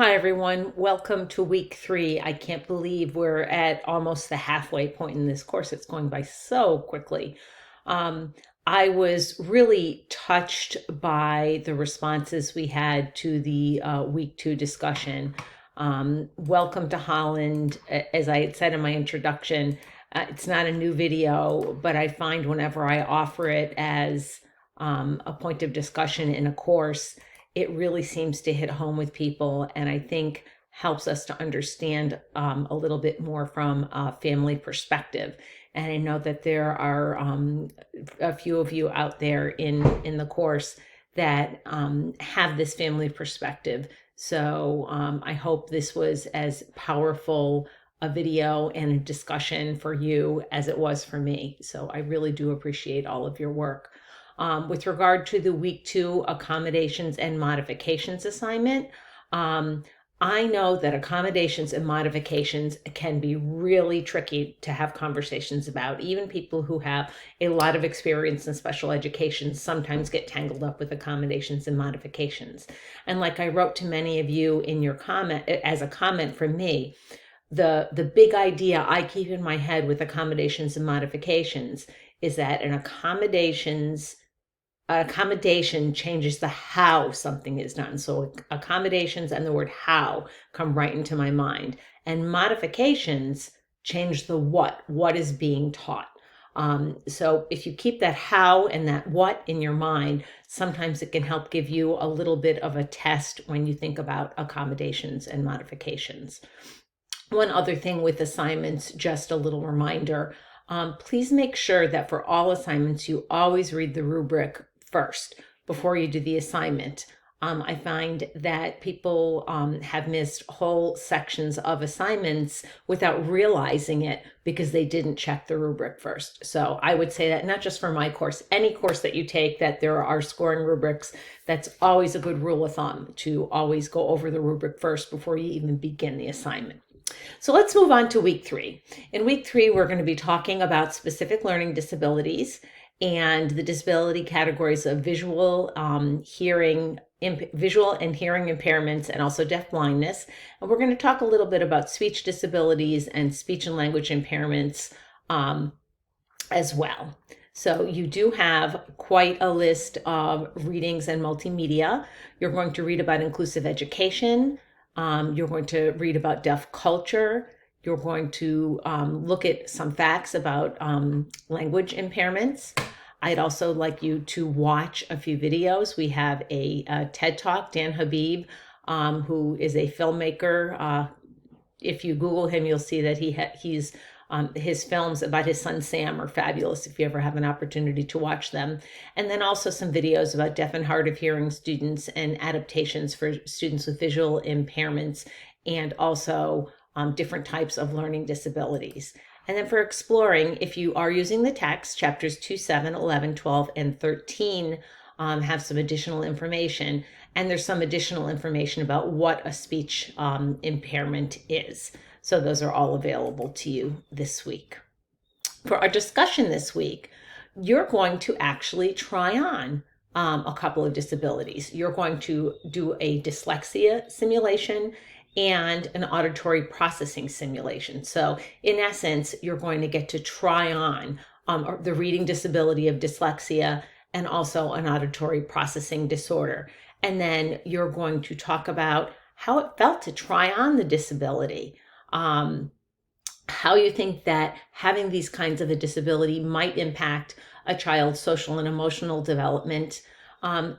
Hi, everyone. Welcome to week 3. I can't believe we're at almost the halfway point in this course. It's going by so quickly. Um, I was really touched by the responses we had to the week 2 discussion. Welcome to Holland. As I had said in my introduction, it's not a new video, but I find whenever I offer it as a point of discussion in a course, it really seems to hit home with people, and I think helps us to understand a little bit more from a family perspective. And I know that there are a few of you out there in the course that have this family perspective. So I hope this was as powerful a video and a discussion for you as it was for me. So I really do appreciate all of your work. With regard to the week 2 accommodations and modifications assignment, I know that accommodations and modifications can be really tricky to have conversations about. Even people who have a lot of experience in special education sometimes get tangled up with accommodations and modifications. And like I wrote to many of you in your comment, as a comment from me, the big idea I keep in my head with accommodations and modifications is that accommodation changes the how something is done. So accommodations and the word how come right into my mind. And modifications change the what is being taught. So if you keep that how and that what in your mind, sometimes it can help give you a little bit of a test when you think about accommodations and modifications. One other thing with assignments, just a little reminder, please make sure that for all assignments, you always read the rubric first before you do the assignment. I find that people have missed whole sections of assignments without realizing it because they didn't check the rubric first. So I would say that not just for my course, any course that you take that there are scoring rubrics, that's always a good rule of thumb to always go over the rubric first before you even begin the assignment. So let's move on to week 3. In week 3, we're going to be talking about specific learning disabilities and the disability categories of visual and hearing impairments, and also deaf blindness. And we're going to talk a little bit about speech disabilities and speech and language impairments as well. So you do have quite a list of readings and multimedia. You're going to read about inclusive education. You're going to read about deaf culture. You're going to look at some facts about language impairments. I'd also like you to watch a few videos. We have a TED Talk, Dan Habib, who is a filmmaker. If you Google him, you'll see that he's his films about his son Sam are fabulous if you ever have an opportunity to watch them. And then also some videos about deaf and hard of hearing students and adaptations for students with visual impairments, and also different types of learning disabilities. And then for exploring, if you are using the text, chapters 2, 7, 11, 12, and 13 have some additional information. And there's some additional information about what a speech impairment is. So those are all available to you this week. For our discussion this week, you're going to actually try on a couple of disabilities. You're going to do a dyslexia simulation and an auditory processing simulation. So in essence, you're going to get to try on the reading disability of dyslexia and also an auditory processing disorder. And then you're going to talk about how it felt to try on the disability. How you think that having these kinds of a disability might impact a child's social and emotional development.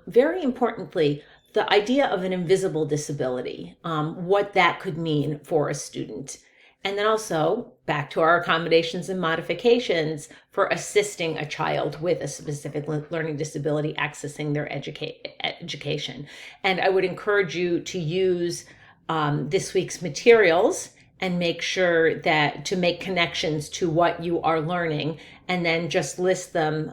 Very importantly, the idea of an invisible disability, what that could mean for a student. And then also back to our accommodations and modifications for assisting a child with a specific learning disability accessing their education. And I would encourage you to use this week's materials and make sure that to make connections to what you are learning, and then just list them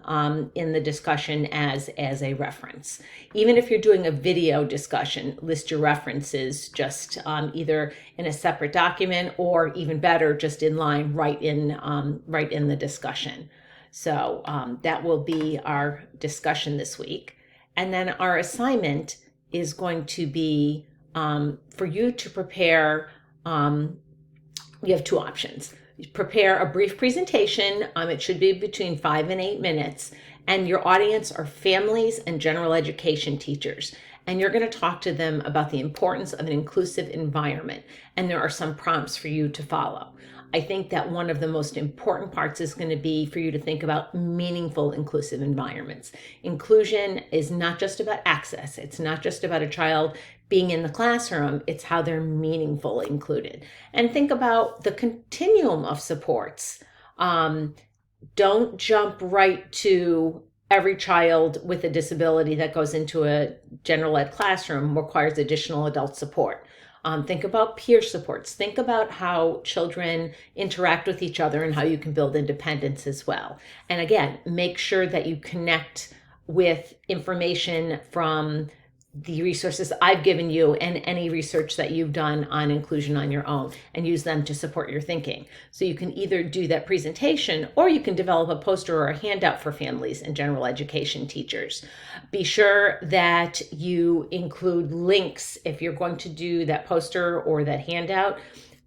in the discussion as a reference. Even if you're doing a video discussion, list your references just either in a separate document, or even better, just in line right in the discussion. So that will be our discussion this week. And then our assignment is going to be for you to prepare, you have two options. Prepare a brief presentation. It should be between 5 and 8 minutes. And your audience are families and general education teachers. And you're going to talk to them about the importance of an inclusive environment. And there are some prompts for you to follow. I think that one of the most important parts is going to be for you to think about meaningful inclusive environments. Inclusion is not just about access. It's not just about a child being in the classroom. It's how they're meaningful included. And think about the continuum of supports. Don't jump right to every child with a disability that goes into a general ed classroom requires additional adult support. Think about peer supports. Think about how children interact with each other and how you can build independence as well. And again, make sure that you connect with information from the resources I've given you and any research that you've done on inclusion on your own, and use them to support your thinking. So you can either do that presentation, or you can develop a poster or a handout for families and general education teachers. Be sure that you include links if you're going to do that poster or that handout.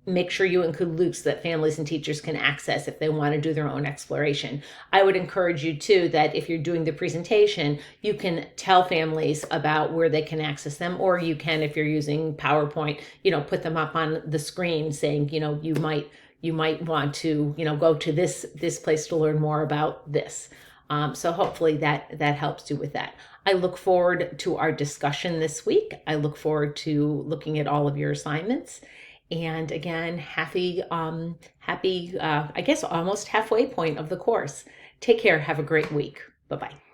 Make sure you include links that families and teachers can access if they want to do their own exploration. I would encourage you too that if you're doing the presentation, you can tell families about where they can access them, or you can, if you're using PowerPoint, put them up on the screen saying, you might want to, go to this place to learn more about this. So hopefully that helps you with that. I look forward to our discussion this week. I look forward to looking at all of your assignments. And again, happy, I guess almost halfway point of the course. Take care. Have a great week. Bye-bye.